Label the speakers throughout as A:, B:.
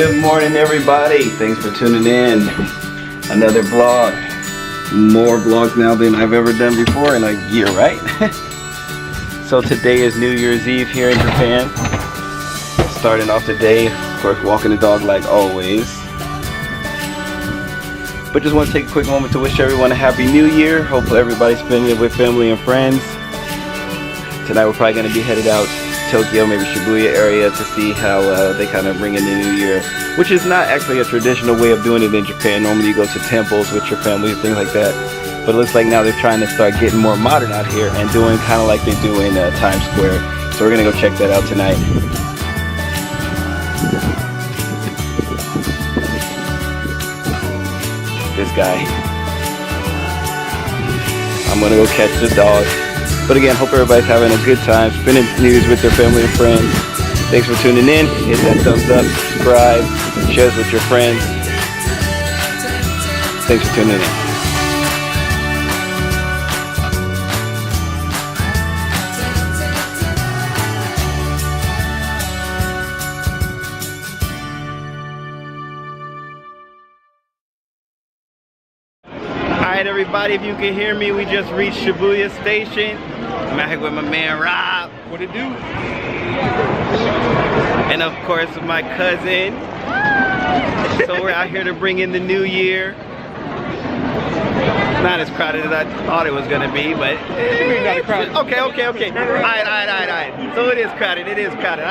A: Good morning, everybody. Thanks for tuning in. Another vlog. More vlogs now than I've ever done before in a year, right? So today is New Year's Eve here in Japan. Starting off the day, of course, walking the dog like always. But just want to take a quick moment to wish everyone a happy new year. Hopefully everybody's spending it with family and friends. Tonight we're probably going to be headed out Tokyo, maybe Shibuya area, to see how they kind of bring in the new year, which is not actually a traditional way of doing it in Japan. Normally you go to temples with your family and things like that, but it looks like now they're trying to start getting more modern out here and doing kind of like they do in Times Square. So we're gonna go check that out tonight. This guy. I'm gonna go catch the dog. But again, hope everybody's having a good time, spending New Year's with their family and friends. Thanks for tuning in. Hit that thumbs up, subscribe, share this with your friends. Thanks for tuning in. Alright everybody, if you can hear me, we just reached Shibuya Station. I'm out here with my man Rob. What it do? And of course my cousin. So we're out here to bring in the new year. Not as crowded as I thought it was gonna be, but okay. Alright. So it is crowded, I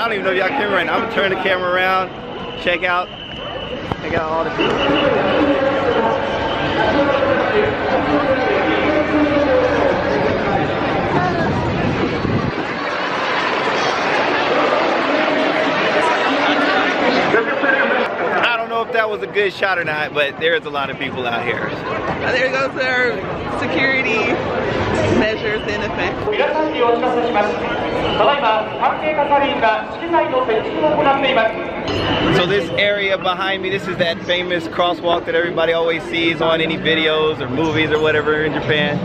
A: don't even know if y'all can right now. I'm gonna turn the camera around, check out all the people. I don't know if that was a good shot or not, but there's a lot of people out here.
B: There goes our security measures in effect.
A: So this area behind me, this is that famous crosswalk that everybody always sees on any videos or movies or whatever in Japan.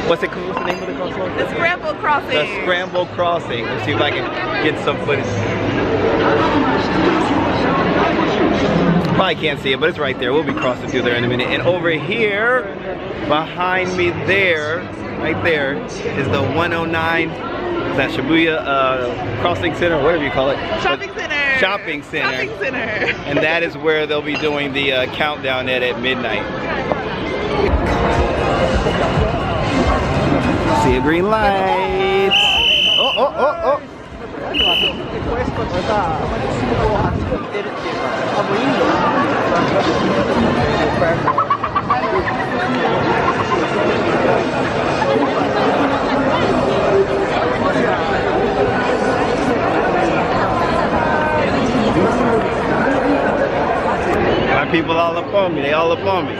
A: What's the name of the crosswalk?
B: The Scramble Crossing.
A: The Scramble Crossing. Let's see if I can get some footage. Probably can't see it, but it's right there. We'll be crossing through there in a minute. And over here, behind me there, right there, is the 109, that Shibuya Crossing Center, whatever you call it.
B: Shopping Center.
A: Shopping Center.
B: Shopping Center.
A: And that is where they'll be doing the countdown at midnight. See a green light. Oh. My people all up on me, they all up on me.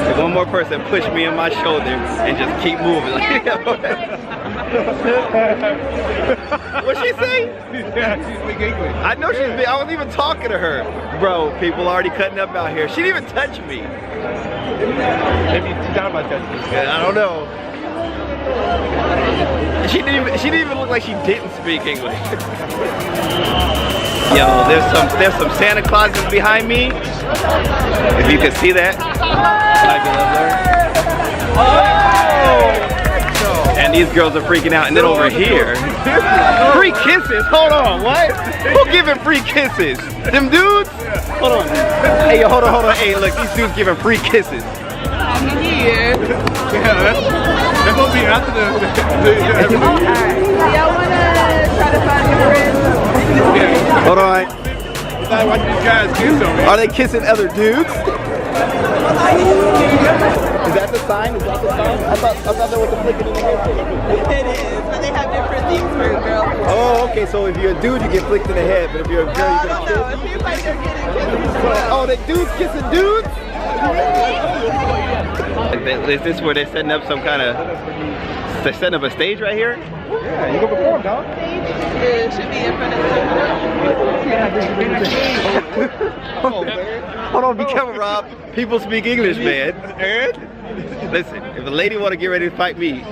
A: If one more person push me in my shoulder and just keep moving. What'd she say?
C: Yeah, she speaks English.
A: I know I wasn't even talking to her. Bro, people already cutting up out here. She didn't even touch me.
C: Maybe she's down about touching.
A: I don't know. She didn't even look like she didn't speak English. Yo, there's some Santa Clauses behind me. If you can see that. And these girls are freaking out. And then over here, free kisses. Hold on, what? Who giving free kisses? Them dudes? Hold on. Hey, yo, hold on. Hey, look, these dudes giving free kisses.
B: Yeah.
C: That's supposed to be after the
B: Y'all wanna try to find your friends?
A: Hold on.
C: It's like watching these guys kiss on me.
A: Are they kissing other dudes? Is that the sign? I thought there was a flicking in the head.
B: It is, but they have different things for girls.
A: Oh, okay, so if you're a dude, you get flicked in the head, but if you're a girl, you
B: I
A: get
B: don't know. It seems like they're getting kissed.
A: Oh, the dudes kissing dudes? Is this where they're setting up some kind of... They're setting up a stage right here?
C: Yeah, you go perform, dog.
B: It should be in front of the
A: Hold on, be careful, Rob. People speak English, man. Listen, if a lady want to get ready to fight me,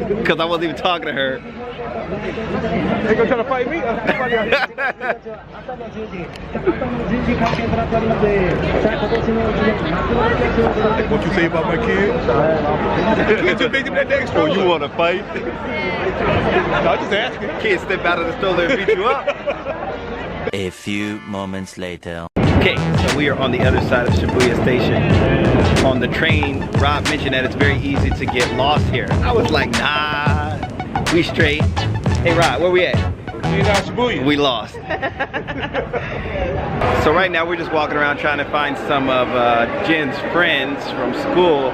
A: because I wasn't even talking to her,
C: They gonna try to fight me? What you say about my kids? Kids too big to be that next stroller.
A: Oh, you want to fight?
C: No, I'm just asking.
A: Can't step out of the stroller and beat you up.
D: A few moments later.
A: Okay, so we are on the other side of Shibuya Station. On the train, Rob mentioned that it's very easy to get lost here. I was like, nah, we straight. Hey Rob, where we at?
C: Shibuya.
A: We lost. So right now we're just walking around trying to find some of Jen's friends from school.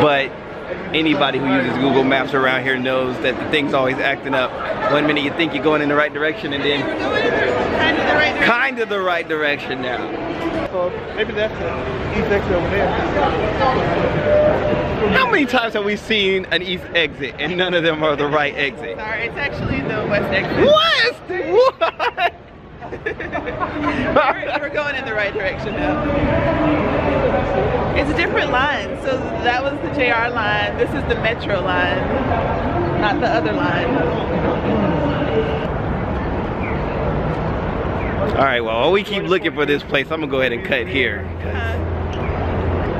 A: But anybody who uses Google Maps around here knows that the thing's always acting up. One minute you think you're going in the right direction and then kind of the right direction now.
C: So maybe that's the east exit over there.
A: How many times have we seen an east exit and none of them are the right exit?
B: Sorry, it's actually the west exit.
A: West? What?
B: We're going in the right direction now. It's a different line. So that was the JR line. This is the Metro line, not the other line.
A: All right, well, while we keep looking for this place, I'm gonna go ahead and cut here.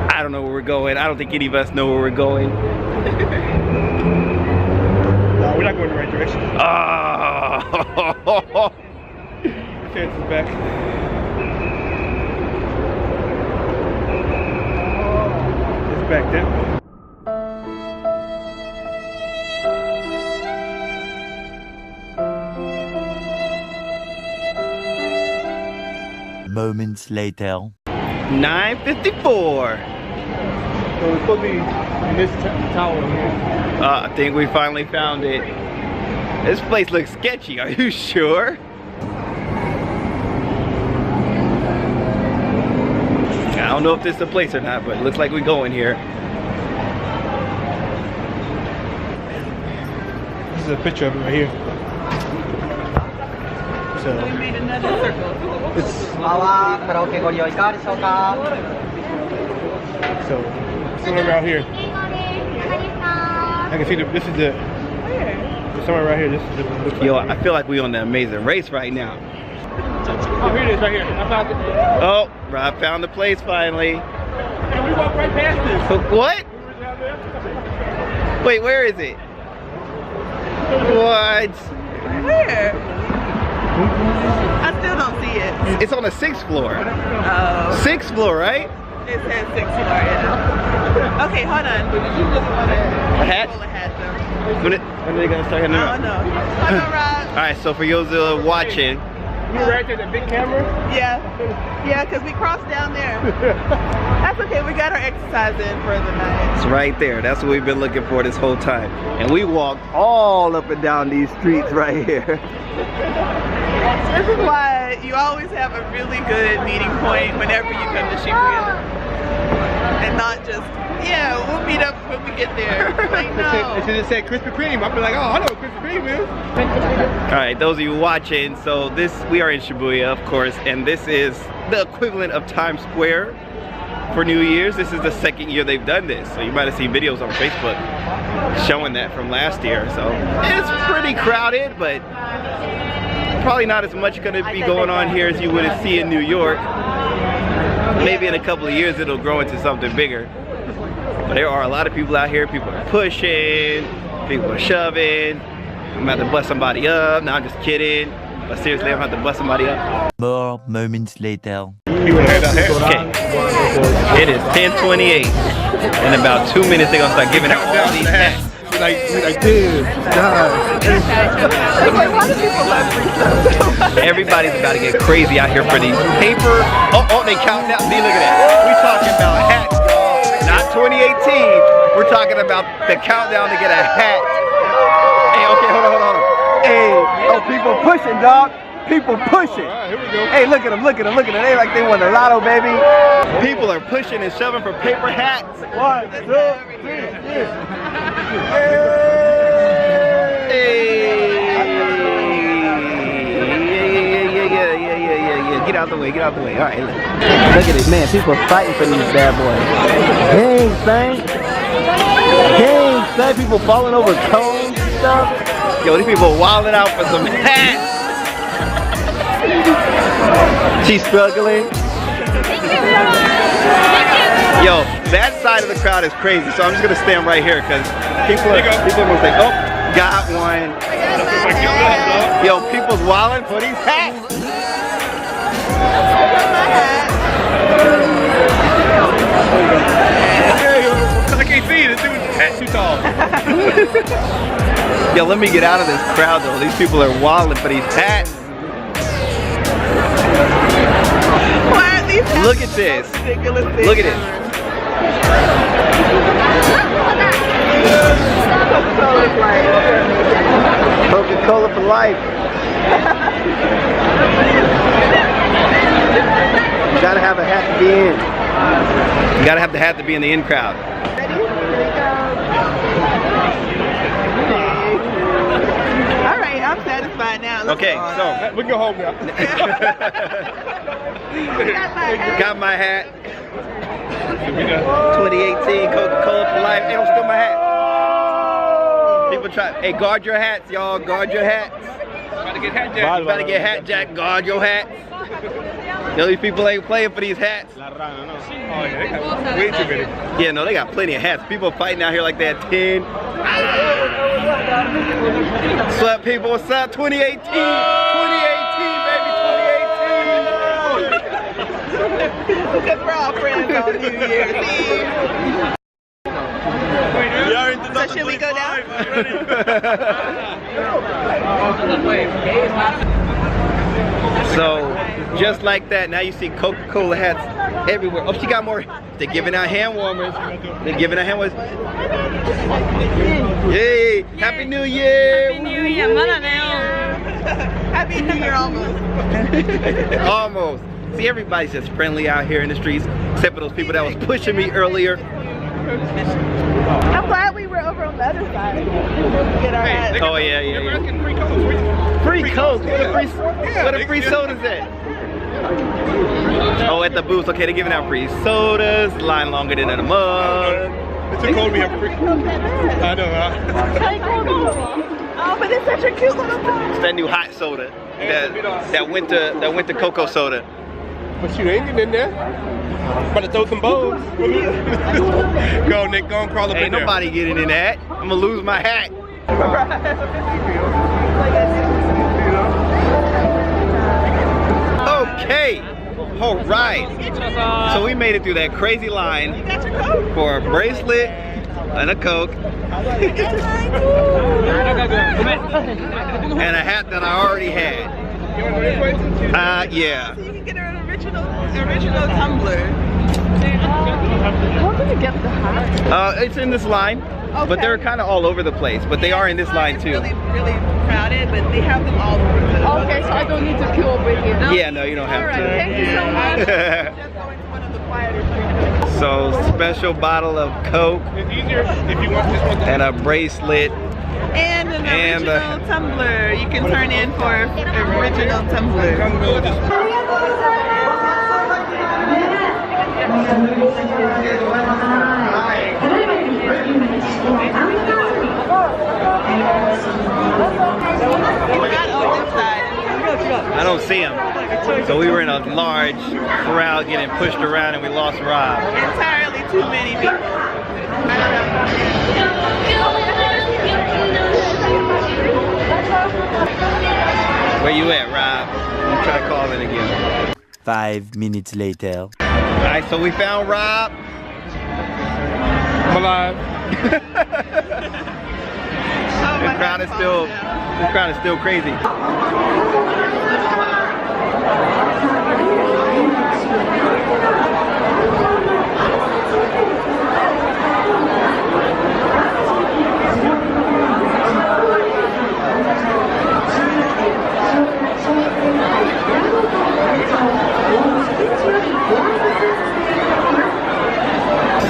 A: I don't know where we're going. I don't think any of us know where we're going.
C: No, we're not going in the right direction.
A: Oh!
C: Chance is back. It's back then.
D: Moments later.
A: 9:54.
C: So it's supposed to be in this tower here.
A: I think we finally found it. This place looks sketchy. Are you sure? I don't know if this is the place or not, but it looks like we're going here.
C: This is a picture of it right here. So
B: We made another circle.
C: it's so somewhere around here. I can see this is the somewhere right here. This is the looks
A: Yo,
C: like
A: I feel like we on the Amazing Race right now.
C: oh, here it is right here. I found it.
A: Oh, Rob found the place finally.
C: And we walked right past this.
A: What? Wait, where is it? What?
B: Where? I still don't see it.
A: It's on the 6th floor.
B: Oh.
A: 6th floor, right?
B: It says 6th floor, yeah. Okay, hold on. But did you just want to
A: A hat?
B: pull a hat though?
A: When are they gonna start hitting it
B: Oh
A: up?
B: no. Hold on, Rob.
A: Alright, so for those watching,
C: You were right there, that big camera.
B: Yeah. Yeah, because we crossed down there. That's okay, we got our exercise in for the night.
A: it's right there. That's what we've been looking for this whole time. And we walked all up and down these streets right here.
B: This is why you always have a really good meeting point whenever you come to Shibuya. And not just, yeah, we'll meet up when we get there. Like, no.
C: It should have said Krispy Kreme. I'd be like, oh, I know what Krispy Kreme is.
A: Alright, those of you watching, so we are in Shibuya, of course, and this is the equivalent of Times Square for New Year's. This is the 2nd year they've done this. So you might have seen videos on Facebook showing that from last year. So it's pretty crowded, but probably not as much going to be going on here as you would see in New York. Maybe in a couple of years it'll grow into something bigger. But there are a lot of people out here. People are pushing, people are shoving. I'm about to bust somebody up. No, I'm just kidding. But seriously, I'm about to bust somebody up.
D: More moments later.
A: Okay, it is 10:28. In about 2 minutes they're gonna start giving out all these hats.
C: Like this,
B: Like, why do people love free stuff?
A: Everybody's about to get crazy out here for these paper. Oh, they counting out. See, look at that. We're talking about hats, y'all. Not 2018. We're talking about the countdown to get a hat. Hey, okay, hold on. Hey, oh, people pushing, dog. People pushing.
C: Alright, here we go.
A: Hey, look at them. They like they won the lotto, baby. People are pushing and shoving for paper hats.
C: 1, 2, 3,
A: Yeah. Get out the way. All right, look at this, man. People are fighting for these bad boys. Dang, son. People falling over cones.
B: stuff.
A: Yo, these people are wilding out for some hats. She's struggling. Yo, that side of the crowd is crazy, so I'm just gonna stand right here because people are gonna say, oh, got one. Yo, people's wilding for these hats.
C: I can't see it. This dude's hat's too tall.
A: Yo, let me get out of this crowd though. These people are wilding for these hats. Look at this. Look at it. Coca-Cola for life. You gotta have a hat to be in. You gotta have the hat to be in the in crowd.
B: Alright, I'm satisfied now.
A: Okay, so
C: We can go home now.
A: got my hat. 2018 Coca-Cola for life. Hey, don't steal my hat. People try. Hey, guard your hats, y'all. Guard your hats.
C: About to get hat jack.
A: About to get hat jack. Guard your hats. Yo, these people ain't playing for these hats.
C: Oh yeah, they got way too many.
A: Yeah, no, they got plenty of hats. People fighting out here like they had 10. What's up, people? What's up? 2018. 2018, baby. 2018.
B: Because we're all friends on New Year's Eve. So should we go down?
A: So, just like that, now you see Coca-Cola hats everywhere. Oh, she got more. They're giving out hand warmers. They're giving out hand warmers. Yay! Happy New Year!
B: Happy New Year almost.
A: Almost. See, everybody's just friendly out here in the streets, except for those people that was pushing me earlier.
B: I'm glad we were over on the other side. Get our hats.
A: Oh yeah. Free Coke. Where the free sodas at? Oh, at the booths. Okay, they're giving out free sodas. Line longer than in a mug.
C: It's too cold to be a free. I know, huh?
B: Oh, but it's such a cute little box.
A: It's that new hot soda. That winter cocoa soda.
C: But you ain't getting in there. About to throw some bows. Go, Nick. Go and crawl up
A: Ain't
C: in there.
A: nobody getting in that. I'm gonna lose my hat. Okay. All right. So we made it through that crazy line for a bracelet and a Coke and a hat that I already had. Yeah.
B: So you can get an original tumbler. How can you get the hat?
A: It's in this line, but they're kind of all over the place. But they are in this line too.
B: Really, really crowded, but they have them all over. Okay, so I don't need to queue over here.
A: Yeah, no, you don't have to.
B: Thank you so much. Just going to one of the quieter streets.
A: So special bottle of Coke
C: It's easier if you want this one.
A: and a bracelet.
B: And an original tumbler. You can turn in for an original tumbler.
A: I don't see him. So we were in a large crowd getting pushed around and we lost Rob.
B: Entirely too many people.
A: Where you at, Rob? I'm trying to call in again.
D: 5 minutes later.
A: Alright, so we found Rob.
C: I'm alive.
A: The crowd is still crazy.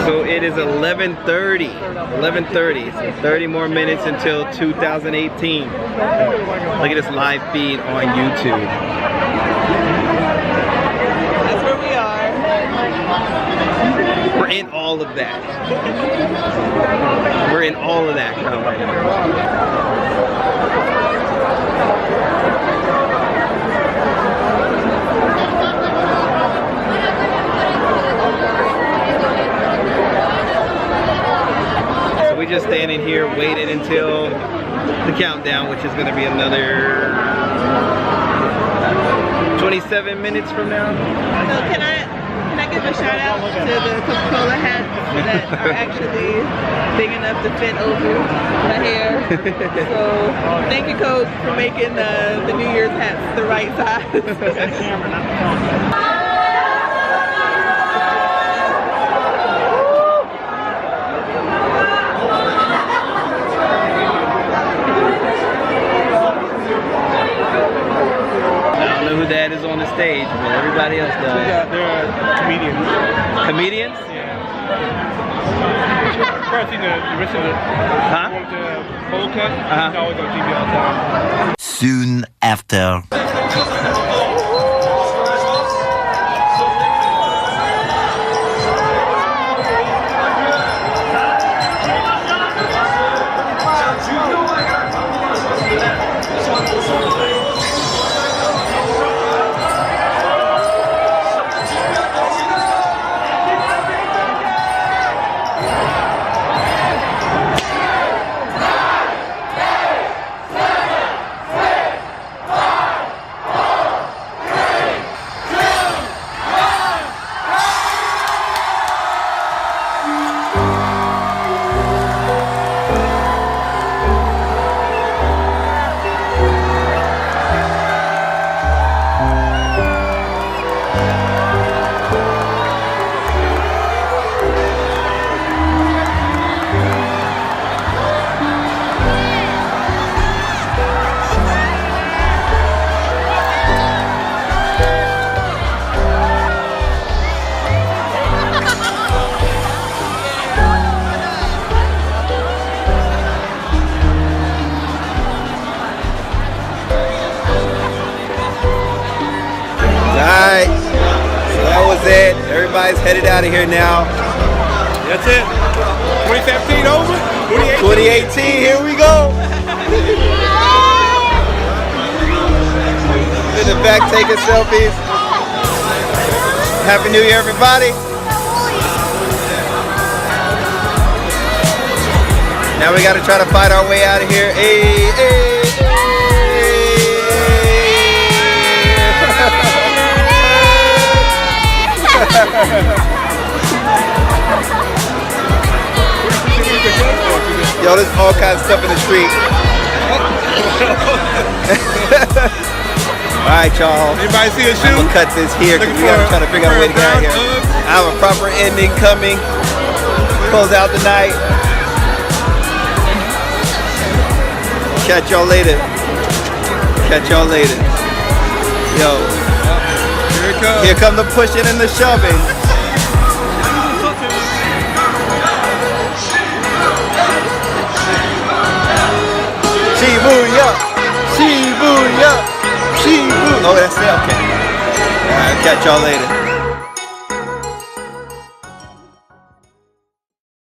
A: So it is 11:30. 11:30. So 30 more minutes until 2018. Look at this live feed on YouTube.
B: That's where we are.
A: We're in all of that. We're in all of that crowd right now. standing here waiting until the countdown, which is going to be another 27 minutes from now.
B: So can I give a shout out to the Coca-Cola hats that are actually big enough to fit over the hair. So thank you, Coke, for making the New Year's hats the right size.
A: That is on the stage, but everybody else does.
C: Yeah, they're comedians.
A: Comedians?
C: Yeah. First, the rest of the bowl cut. It's always on TV all the time.
D: Soon after.
A: Alright, so that was it. Everybody's headed out of here now.
C: That's it. 2017 over.
A: 2018, here we go. In the back taking selfies. Happy New Year, everybody. Now we gotta try to fight our way out of here. Hey, hey, Yo, there's all kinds of stuff in the street. Alright, y'all.
C: Everybody see a shoe?
A: I'm gonna cut this here because we gotta try to figure out a way to get out of here. I have a proper ending coming. Close out the night. Catch y'all later. Catch y'all later. Yo.
C: Here it comes.
A: Here come the pushing and the shoving. Shibuya! Shibuya! Shibuya! Oh, that's it? Okay. Alright, catch y'all later.